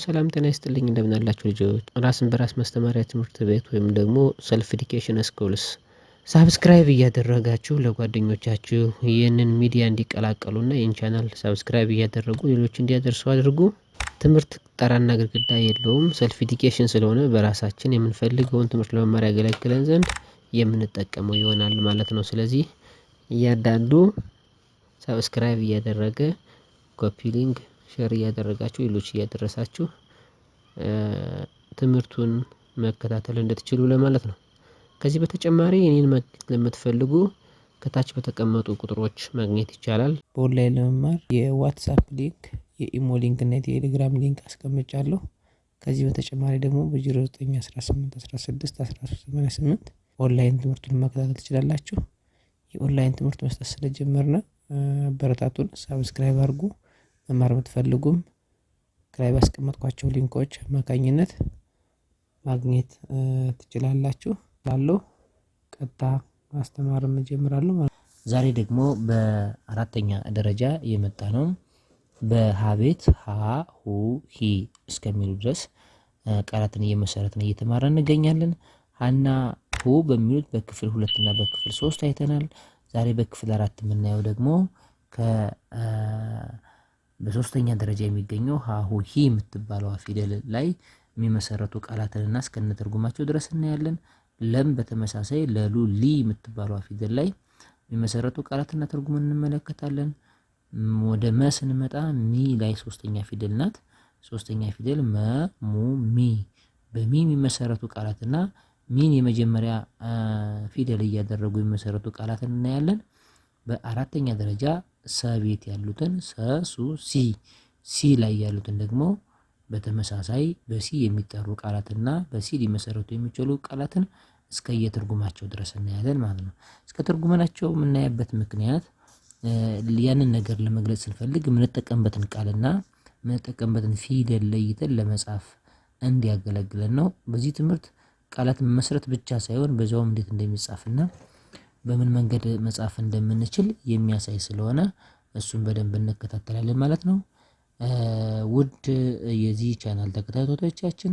ሰላም ጤና ይስጥልኝ እንደምን አላችሁ ልጆች። ራስን በራስ ማስተማሪያ ትምህርት ቤት ወይም ደግሞ ሰልፍ ኤዱኬሽን ስኩልስ ሳብስክራይብ እያደረጋችሁ ለጓደኞቻችሁ ይህንን ሚዲያ እንዲቀላቀሉና ይህን ቻናል ሳብስክራይብ እያደረጉ ሌሎች እንዲያደርሱ አድርጉ። ትምህርት ጣራና ግድግዳ የለውም። ሰልፍ ኤዱኬሽን ስለሆነ በራሳችን የምንፈልገውን ትምህርት ለመማር ያገለግለን ዘንድ የምንጠቀመው ይሆናል ማለት ነው። ስለዚህ እያንዳንዱ ሳብስክራይብ እያደረገ ኮፒ ሊንክ ሼር እያደረጋችሁ ሌሎች እያደረሳችሁ ትምህርቱን መከታተል እንድትችሉ ለማለት ነው። ከዚህ በተጨማሪ እኔን ማግኘት ለምትፈልጉ ከታች በተቀመጡ ቁጥሮች ማግኘት ይቻላል። በኦንላይን ለመማር የዋትስአፕ ሊንክ፣ የኢሞ ሊንክ እና የቴሌግራም ሊንክ አስቀምጫለሁ። ከዚህ በተጨማሪ ደግሞ በ0918161388 ኦንላይን ትምህርቱን መከታተል ትችላላችሁ። የኦንላይን ትምህርት መስጠት ስለጀመርን አበረታቱን፣ ሳብስክራይብ አድርጉ። መማር የምትፈልጉም ከላይ ባስቀመጥኳቸው ሊንኮች አማካኝነት ማግኘት ትችላላችሁ። ላለው ቀጥታ ማስተማርም እጀምራለሁ ማለት ነው። ዛሬ ደግሞ በአራተኛ ደረጃ የመጣ ነው። በሀ ቤት ሀ ሁ ሂ እስከሚሉ ድረስ ቃላትን እየመሰረትን እየተማረን እንገኛለን። ሀና ሁ በሚሉት በክፍል 2 እና በክፍል 3 አይተናል። ዛሬ በክፍል 4 የምናየው ደግሞ በሶስተኛ ደረጃ የሚገኘው ሀሁ ሂ የምትባለው ፊደል ላይ የሚመሰረቱ ቃላትንና እስከነ ትርጉማቸው ድረስ እናያለን። ለም በተመሳሳይ ለሉ ሊ የምትባለው ፊደል ላይ የሚመሰረቱ ቃላትና ትርጉም እንመለከታለን። ወደ መ ስንመጣ ሚ ላይ ሶስተኛ ፊደል ናት። ሶስተኛ ፊደል መ ሙ ሚ በሚ የሚመሰረቱ ቃላትና ሚን የመጀመሪያ ፊደል እያደረጉ የሚመሰረቱ ቃላትን እናያለን። በአራተኛ ደረጃ ሰ ቤት ያሉትን ሰ ሱ ሲ ሲ ላይ ያሉትን ደግሞ በተመሳሳይ በሲ የሚጠሩ ቃላትና በሲ ሊመሰረቱ የሚችሉ ቃላትን እስከ የትርጉማቸው ድረስ እናያለን ማለት ነው። እስከ ትርጉማቸው የምናይበት ምክንያት ያንን ነገር ለመግለጽ ስንፈልግ የምንጠቀምበትን ቃልና የምንጠቀምበትን ፊደል ለይተን ለመጻፍ እንዲያገለግለን ነው። በዚህ ትምህርት ቃላት መመስረት ብቻ ሳይሆን በዛውም እንዴት እንደሚጻፍና በምን መንገድ መጻፍ እንደምንችል የሚያሳይ ስለሆነ እሱን በደንብ እንከታተላለን ማለት ነው። ውድ የዚህ ቻናል ተከታታዮቻችን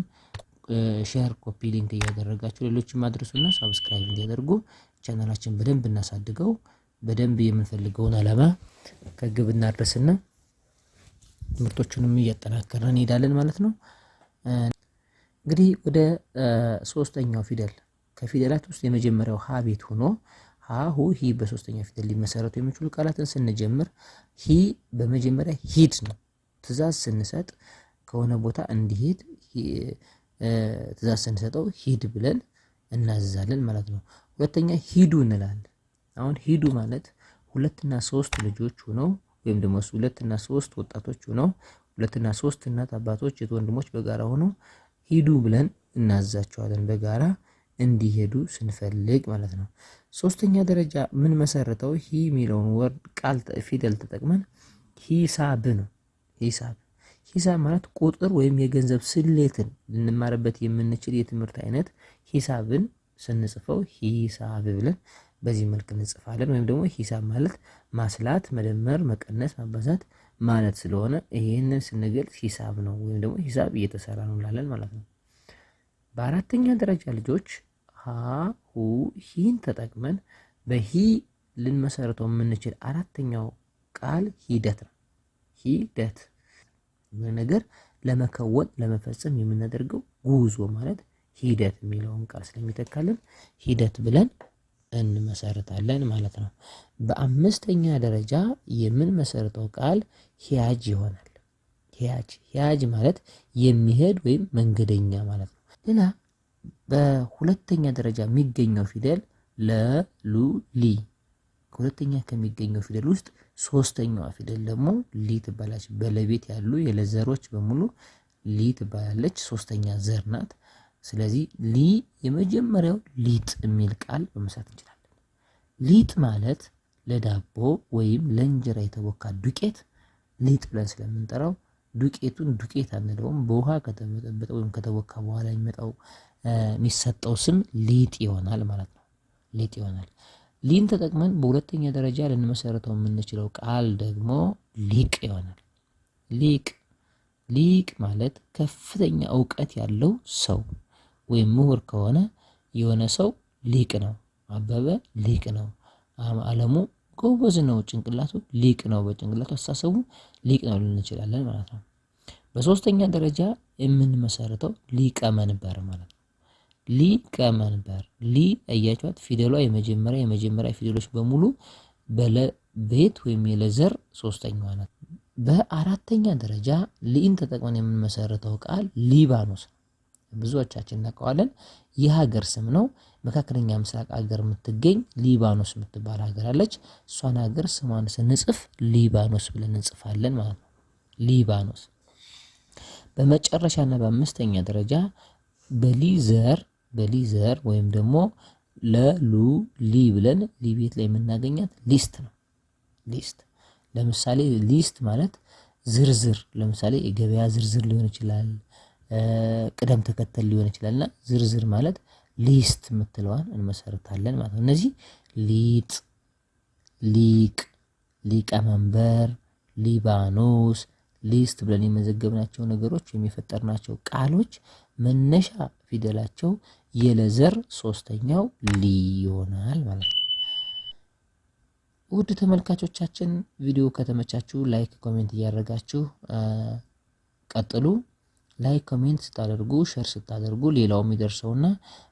ሼር፣ ኮፒ ሊንክ እያደረጋችሁ ሌሎችም አድርሱና ሳብስክራይብ እንዲያደርጉ ቻናላችን በደንብ እናሳድገው። በደንብ የምንፈልገውን ዓላማ ከግብ እናድርስና ትምህርቶቹንም እያጠናከርን እንሄዳለን ማለት ነው። እንግዲህ ወደ ሶስተኛው ፊደል ከፊደላት ውስጥ የመጀመሪያው ሀ ቤት ሆኖ ሀ ሁ ሂ በሶስተኛ ፊደል ሊመሰረቱ የሚችሉ ቃላትን ስንጀምር ሂ በመጀመሪያ ሂድ ነው። ትእዛዝ ስንሰጥ ከሆነ ቦታ እንዲሄድ ትእዛዝ ስንሰጠው ሂድ ብለን እናዝዛለን ማለት ነው። ሁለተኛ ሂዱ እንላለን። አሁን ሂዱ ማለት 2 እና 3 ልጆች ሆነው ወይም ደግሞ 2 እና 3 ወጣቶች ሆነው 2 እና 3 እናት አባቶች ወንድሞች በጋራ ሆነው ሂዱ ብለን እናዛቸዋለን በጋራ እንዲሄዱ ስንፈልግ ማለት ነው። ሶስተኛ ደረጃ ምን መሰረተው ሂ የሚለውን ወርድ ቃል ፊደል ተጠቅመን ሂሳብ ነው። ሂሳብ ማለት ቁጥር ወይም የገንዘብ ስሌትን ልንማርበት የምንችል የትምህርት አይነት ሂሳብን ስንጽፈው ሂሳብ ብለን በዚህ መልክ እንጽፋለን። ወይም ደግሞ ሂሳብ ማለት ማስላት፣ መደመር፣ መቀነስ፣ ማባዛት ማለት ስለሆነ ይሄንን ስንገልጽ ሂሳብ ነው ወይም ደግሞ ሂሳብ እየተሰራ ነው እንላለን ማለት ነው። በአራተኛ ደረጃ ልጆች ሀ ሁ ሂን ተጠቅመን በሂ ልንመሰረተው የምንችል አራተኛው ቃል ሂደት ነው። ሂደት ነገር ለመከወን ለመፈጸም የምናደርገው ጉዞ ማለት ሂደት የሚለውን ቃል ስለሚተካልን ሂደት ብለን እንመሰርታለን ማለት ነው። በአምስተኛ ደረጃ የምንመሰርተው ቃል ሂያጅ ይሆናል። ሂያጅ ማለት የሚሄድ ወይም መንገደኛ ማለት ነው። ሌላ በሁለተኛ ደረጃ የሚገኘው ፊደል ለሉ ሊ። ሁለተኛ ከሚገኘው ፊደል ውስጥ ሶስተኛዋ ፊደል ደግሞ ሊ ትባላለች። በለቤት ያሉ የለዘሮች በሙሉ ሊ ትባላለች። ሶስተኛ ዘር ናት። ስለዚህ ሊ የመጀመሪያው ሊጥ የሚል ቃል መመስረት እንችላለን። ሊጥ ማለት ለዳቦ ወይም ለእንጀራ የተቦካ ዱቄት ሊጥ ብለን ስለምንጠራው ዱቄቱን ዱቄት አንለውም። በውሃ ከተበጠበጠ ወይም ከተቦካ በኋላ የሚመጣው የሚሰጠው ስም ሊጥ ይሆናል ማለት ነው። ሊጥ ይሆናል። ሊን ተጠቅመን በሁለተኛ ደረጃ ልንመሰረተው የምንችለው ቃል ደግሞ ሊቅ ይሆናል። ሊቅ ማለት ከፍተኛ እውቀት ያለው ሰው ወይም ምሁር ከሆነ የሆነ ሰው ሊቅ ነው። አበበ ሊቅ ነው። አለሙ ጎበዝ ነው፣ ጭንቅላቱ ሊቅ ነው፣ በጭንቅላቱ አስተሳሰቡ ሊቅ ነው ልንል እንችላለን ማለት ነው። በሶስተኛ ደረጃ የምንመሰርተው ሊቀ መንበር ማለት ነው። ሊቀ መንበር ሊ አያችኋት ፊደሏ የመጀመሪያ ፊደሎች በሙሉ ቤት ወይም የለዘር ሶስተኛዋ ናት። በአራተኛ ደረጃ ሊን ተጠቅመን የምንመሰርተው ቃል ሊባኖስ ነው። ብዙዎቻችን እናውቀዋለን። የሀገር ስም ነው። መካከለኛ ምስራቅ ሀገር የምትገኝ ሊባኖስ የምትባል ሀገር አለች። እሷን ሀገር ስሟን ስንጽፍ ሊባኖስ ብለን እንጽፋለን ማለት ነው። ሊባኖስ። በመጨረሻና በአምስተኛ ደረጃ በሊዘር ወይም ደግሞ ሊ ብለን ሊቤት ላይ የምናገኛት ሊስት ነው። ሊስት ለምሳሌ ሊስት ማለት ዝርዝር፣ ለምሳሌ የገበያ ዝርዝር ሊሆን ይችላል፣ ቅደም ተከተል ሊሆን ይችላል። እና ዝርዝር ማለት ሊስት የምትለዋን እንመሰርታለን ማለት ነው። እነዚህ ሊጥ፣ ሊቅ፣ ሊቀመንበር፣ ሊባኖስ፣ ሊስት ብለን የመዘገብናቸው ነገሮች የሚፈጠርናቸው ቃሎች መነሻ ፊደላቸው የለዘር ሶስተኛው ሊ ይሆናል ማለት ነው። ውድ ተመልካቾቻችን ቪዲዮ ከተመቻችሁ ላይክ፣ ኮሜንት እያደረጋችሁ ቀጥሉ። ላይክ ኮሜንት ስታደርጉ ሼር ስታደርጉ ሌላው የሚደርሰውና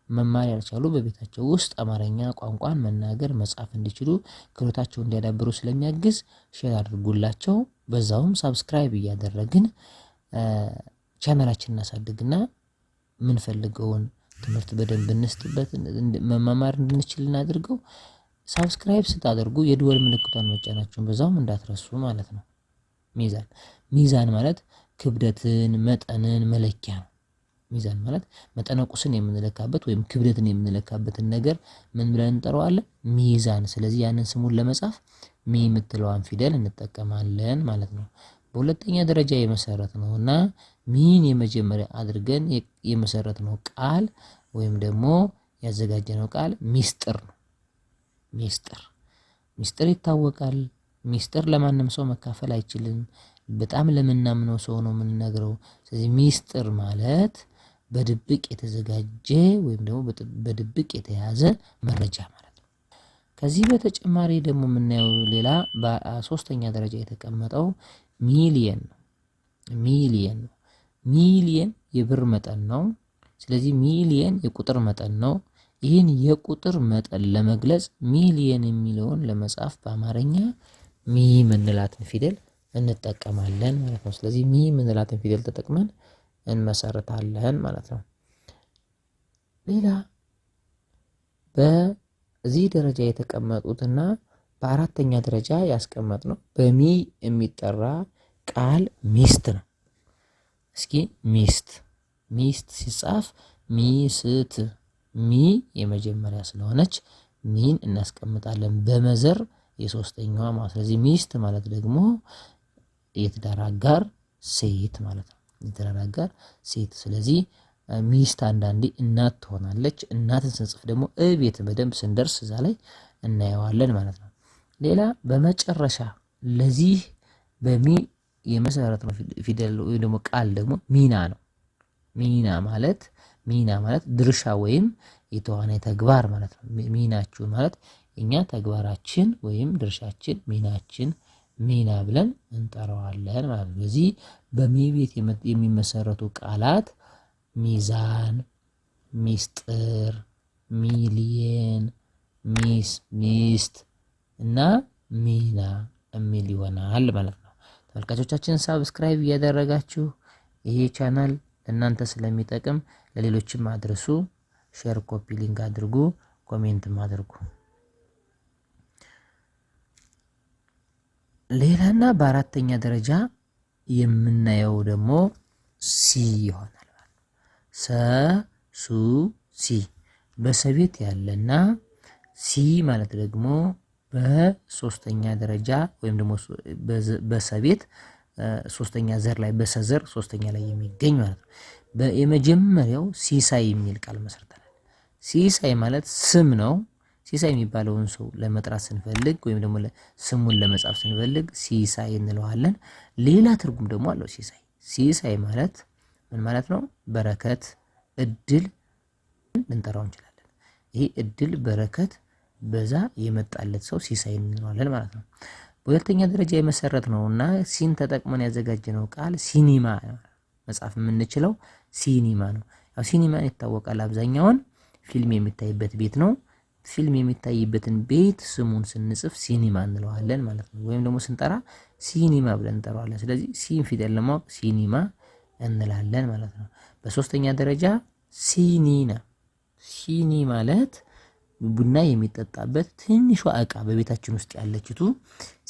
መማር ያልቻሉ በቤታቸው ውስጥ አማርኛ ቋንቋን መናገር መጻፍ እንዲችሉ ክህሎታቸውን እንዲያዳብሩ ስለሚያግዝ ሼር አድርጉላቸው። በዛውም ሳብስክራይብ እያደረግን ቻናላችንን እናሳድግና ምንፈልገውን ትምህርት በደንብ እንስጥበት መማማር እንድንችል እናድርገው። ሳብስክራይብ ስታደርጉ የደወል ምልክቷን መጫናችሁን በዛውም እንዳትረሱ ማለት ነው። ሚዛን ማለት ክብደትን መጠንን መለኪያ ነው። ሚዛን ማለት መጠነ ቁስን የምንለካበት ወይም ክብደትን የምንለካበትን ነገር ምን ብለን እንጠራዋለን? ሚዛን። ስለዚህ ያንን ስሙን ለመጻፍ ሚ የምትለዋን ፊደል እንጠቀማለን ማለት ነው። በሁለተኛ ደረጃ የመሰረትነው እና ሚን የመጀመሪያ አድርገን የመሰረትነው ቃል ወይም ደግሞ ያዘጋጀነው ቃል ሚስጥር ነው። ሚስጥር ይታወቃል። ሚስጥር ለማንም ሰው መካፈል አይችልም። በጣም ለምናምነው ሰው ነው የምንነግረው። ስለዚህ ሚስጥር ማለት በድብቅ የተዘጋጀ ወይም ደግሞ በድብቅ የተያዘ መረጃ ማለት ነው። ከዚህ በተጨማሪ ደግሞ የምናየው ሌላ በሶስተኛ ደረጃ የተቀመጠው ሚሊየን ነው። ሚሊየን የብር መጠን ነው። ስለዚህ ሚሊየን የቁጥር መጠን ነው። ይህን የቁጥር መጠን ለመግለጽ ሚሊየን የሚለውን ለመጻፍ በአማርኛ ሚ ምንላትን ፊደል እንጠቀማለን ማለት ነው። ስለዚህ ሚ ምንላትን ፊደል ተጠቅመን እንመሰርታለን ማለት ነው። ሌላ በዚህ ደረጃ የተቀመጡትና በአራተኛ ደረጃ ያስቀመጥነው በሚ የሚጠራ ቃል ሚስት ነው። እስኪ ሚስት ሲጻፍ ሚስት፣ ሚ የመጀመሪያ ስለሆነች ሚን እናስቀምጣለን በመዘር የሶስተኛዋ ማለት። ስለዚህ ሚስት ማለት ደግሞ የትዳር አጋር ሴት ማለት ነው። የትዳር አጋር ሴት። ስለዚህ ሚስት አንዳንዴ እናት ትሆናለች። እናትን ስንጽፍ ደግሞ እቤት በደንብ ስንደርስ እዛ ላይ እናየዋለን ማለት ነው። ሌላ በመጨረሻ ለዚህ በሚ የመሰረት ነው ፊደል ወይ ደግሞ ቃል ደግሞ ሚና ነው። ሚና ማለት ድርሻ ወይም የተዋናይ ተግባር ማለት ነው። ሚናችሁ ማለት እኛ ተግባራችን ወይም ድርሻችን፣ ሚናችን ሚና ብለን እንጠራዋለን ማለት ነው። ስለዚህ በሚ ቤት የሚመሰረቱ ቃላት ሚዛን፣ ሚስጥር፣ ሚሊየን፣ ሚስት እና ሚና የሚል ይሆናል ማለት ነው። ተመልካቾቻችን ሳብስክራይብ እያደረጋችሁ ይሄ ቻናል ለእናንተ ስለሚጠቅም ለሌሎችም አድርሱ። ሼር፣ ኮፒ ሊንክ አድርጉ፣ ኮሜንትም አድርጉ። ሌላና በአራተኛ ደረጃ የምናየው ደግሞ ሲ ይሆናል። ሲ በሰቤት ያለና ሲ ማለት ደግሞ በሶስተኛ ደረጃ ወይም ደግሞ በሰቤት ሶስተኛ ዘር ላይ በሰዘር ሶስተኛ ላይ የሚገኝ ማለት ነው። የመጀመሪያው ሲሳይ የሚል ቃል መስርተናል። ሲሳይ ማለት ስም ነው። ሲሳይ የሚባለውን ሰው ለመጥራት ስንፈልግ ወይም ደግሞ ስሙን ለመጻፍ ስንፈልግ ሲሳይ እንለዋለን። ሌላ ትርጉም ደግሞ አለው። ሲሳይ ማለት ምን ማለት ነው? በረከት፣ እድል ልንጠራው እንችላለን። ይሄ እድል፣ በረከት በዛ የመጣለት ሰው ሲሳይ እንለዋለን ማለት ነው። በሁለተኛ ደረጃ የመሰረት ነው እና ሲን ተጠቅመን ያዘጋጀነው ቃል ሲኒማ መጻፍ የምንችለው ሲኒማ ነው። ያው ሲኒማ ይታወቃል፣ አብዛኛውን ፊልም የሚታይበት ቤት ነው። ፊልም የሚታይበትን ቤት ስሙን ስንጽፍ ሲኒማ እንለዋለን ማለት ነው። ወይም ደግሞ ስንጠራ ሲኒማ ብለን እንጠራዋለን። ስለዚህ ሲን ፊደል ለማወቅ ሲኒማ እንላለን ማለት ነው። በሶስተኛ ደረጃ ሲኒ ነው። ሲኒ ማለት ቡና የሚጠጣበት ትንሿ እቃ በቤታችን ውስጥ ያለችቱ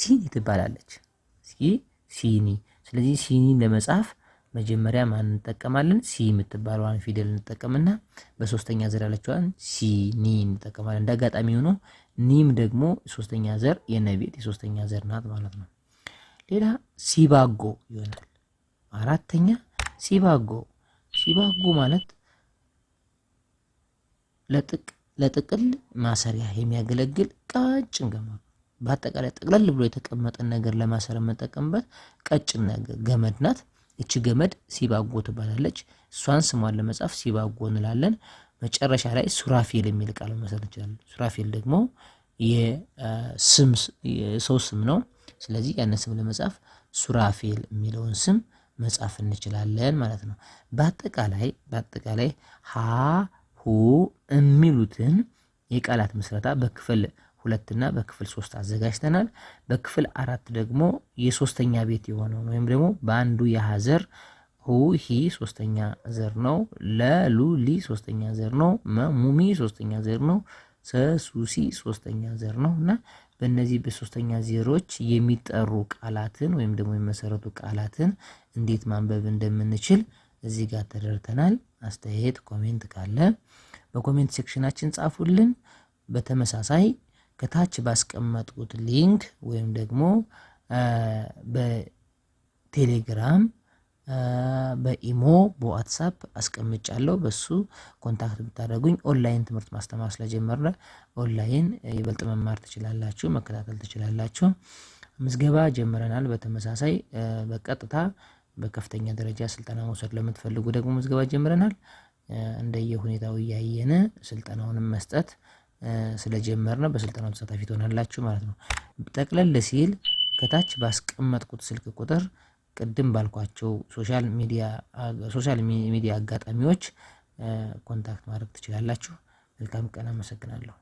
ሲኒ ትባላለች። ሲኒ። ስለዚህ ሲኒን ለመጻፍ መጀመሪያ ማን እንጠቀማለን? ሲ የምትባለዋን ፊደል እንጠቀምና በሶስተኛ ዘር ያለችዋን ሲኒ እንጠቀማለን። እንደ አጋጣሚ ሆኖ ኒም ደግሞ ሶስተኛ ዘር የነቤት የሶስተኛ ዘር ናት ማለት ነው። ሌላ ሲባጎ ይሆናል። አራተኛ ሲባጎ። ሲባጎ ማለት ለጥቅል ማሰሪያ የሚያገለግል ቀጭን ገመድ፣ በአጠቃላይ ጠቅለል ብሎ የተቀመጠን ነገር ለማሰር የምንጠቀምበት ቀጭን ገመድ ናት። እቺ ገመድ ሲባጎ ትባላለች። እሷን ስሟን ለመጻፍ ሲባጎ እንላለን። መጨረሻ ላይ ሱራፌል የሚል ቃል መሰረት እንችላለን። ሱራፌል ደግሞ የሰው ስም ነው። ስለዚህ ያንን ስም ለመጻፍ ሱራፌል የሚለውን ስም መጻፍ እንችላለን ማለት ነው። በአጠቃላይ ሀ ሁ የሚሉትን የቃላት ምስረታ በክፍል 2 እና በክፍል 3 አዘጋጅተናል። በክፍል 4 ደግሞ የሶስተኛ ቤት የሆነው ወይም ደግሞ በአንዱ የሀዘር ሁ ሂ ሶስተኛ ዘር ነው። ለሉ ሊ ሶስተኛ ዘር ነው። ሙሚ ሶስተኛ ዘር ነው። ሰሱሲ ሶስተኛ ዘር ነው እና በእነዚህ በሶስተኛ ዘሮች የሚጠሩ ቃላትን ወይም ደግሞ የሚመሰረቱ ቃላትን እንዴት ማንበብ እንደምንችል እዚህ ጋር ተደርተናል። አስተያየት ኮሜንት ካለ በኮሜንት ሴክሽናችን ጻፉልን። በተመሳሳይ ከታች ባስቀመጥኩት ሊንክ ወይም ደግሞ በቴሌግራም በኢሞ በዋትሳፕ አስቀምጫለሁ። በሱ ኮንታክት ብታደርጉኝ ኦንላይን ትምህርት ማስተማር ስለጀመረ ኦንላይን ይበልጥ መማር ትችላላችሁ፣ መከታተል ትችላላችሁ። ምዝገባ ጀምረናል። በተመሳሳይ በቀጥታ በከፍተኛ ደረጃ ስልጠና መውሰድ ለምትፈልጉ ደግሞ ምዝገባ ጀምረናል። እንደየ ሁኔታው እያየን ስልጠናውንም መስጠት ስለጀመርነ በስልጠናው ተሳታፊ ትሆናላችሁ ማለት ነው። ጠቅለል ሲል ከታች ባስቀመጥኩት ስልክ ቁጥር ቅድም ባልኳቸው ሶሻል ሚዲያ አጋጣሚዎች ኮንታክት ማድረግ ትችላላችሁ። መልካም ቀን። አመሰግናለሁ።